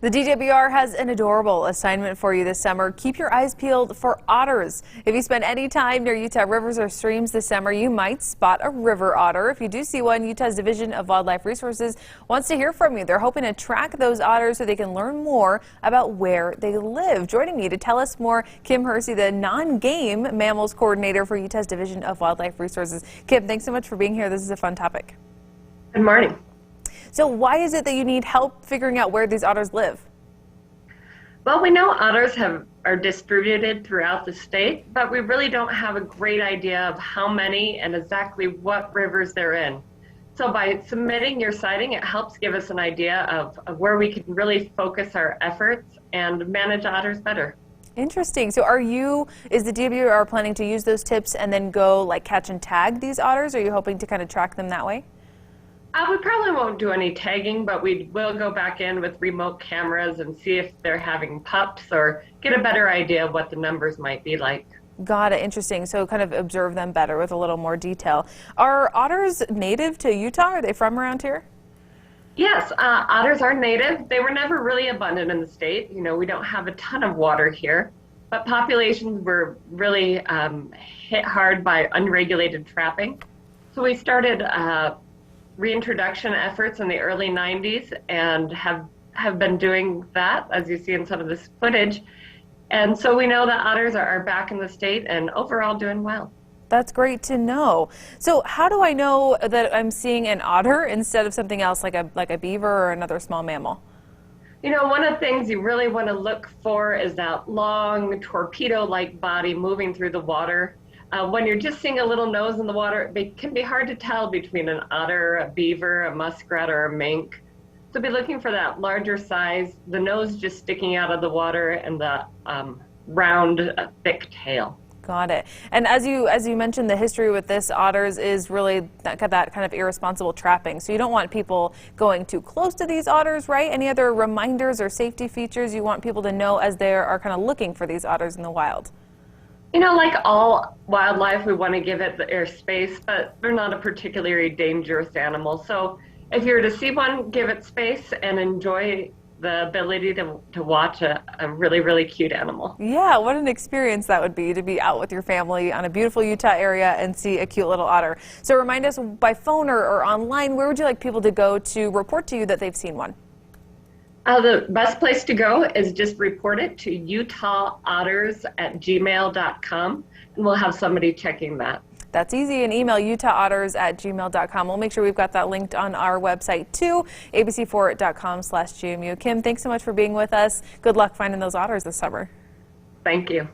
The DWR has an adorable assignment for you this summer. Keep your eyes peeled for otters. If you spend any time near Utah rivers or streams this summer, you might spot a river otter. If you do see one, Utah's Division of Wildlife Resources wants to hear from you. They're hoping to track those otters so they can learn more about where they live. Joining me to tell us more, Kim Hersey, the non-game mammals coordinator for Utah's Division of Wildlife Resources. Kim, thanks so much for being here. This is a fun topic. Good morning. So why is it that you need help figuring out where these otters live? Well, we know otters are distributed throughout the state, but we really don't have a great idea of how many and exactly what rivers they're in. So by submitting your sighting, it helps give us an idea of where we can really focus our efforts and manage otters better. Interesting. So is the DWR planning to use those tips and then go like catch and tag these otters? Or are you hoping to kind of track them that way? We probably won't do any tagging, but we will go back in with remote cameras and see if they're having pups or get a better idea of what the numbers might be like. Got it. Interesting. So kind of observe them better with a little more detail. Are otters native to Utah? Are they from around here? Yes, otters are native. They were never really abundant in the state. You know, we don't have a ton of water here, but populations were really hit hard by unregulated trapping. So we started reintroduction efforts in the early 90s and have been doing that, as you see in some of this footage. And so we know that otters are back in the state and overall doing well. That's great to know. So how do I know that I'm seeing an otter instead of something else like a beaver or another small mammal? You know, one of the things you really want to look for is that long torpedo-like body moving through the water. When you're just seeing a little nose in the water, it can be hard to tell between an otter, a beaver, a muskrat, or a mink. So be looking for that larger size, the nose just sticking out of the water, and the round, thick tail. Got it. And as you mentioned, the history with this otters is really that kind of irresponsible trapping. So you don't want people going too close to these otters, right? Any other reminders or safety features you want people to know as they are kind of looking for these otters in the wild? You know, like all wildlife, we want to give it the airspace, but they're not a particularly dangerous animal. So if you're to see one, give it space and enjoy the ability to watch a really, really cute animal. Yeah, what an experience that would be to be out with your family on a beautiful Utah area and see a cute little otter. So remind us by phone or online, where would you like people to go to report to you that they've seen one? The best place to go is just report it to utahotters@gmail.com, and we'll have somebody checking that. That's easy, and email utahotters@gmail.com. We'll make sure we've got that linked on our website too, abc4.com/GMU. Kim, thanks so much for being with us. Good luck finding those otters this summer. Thank you.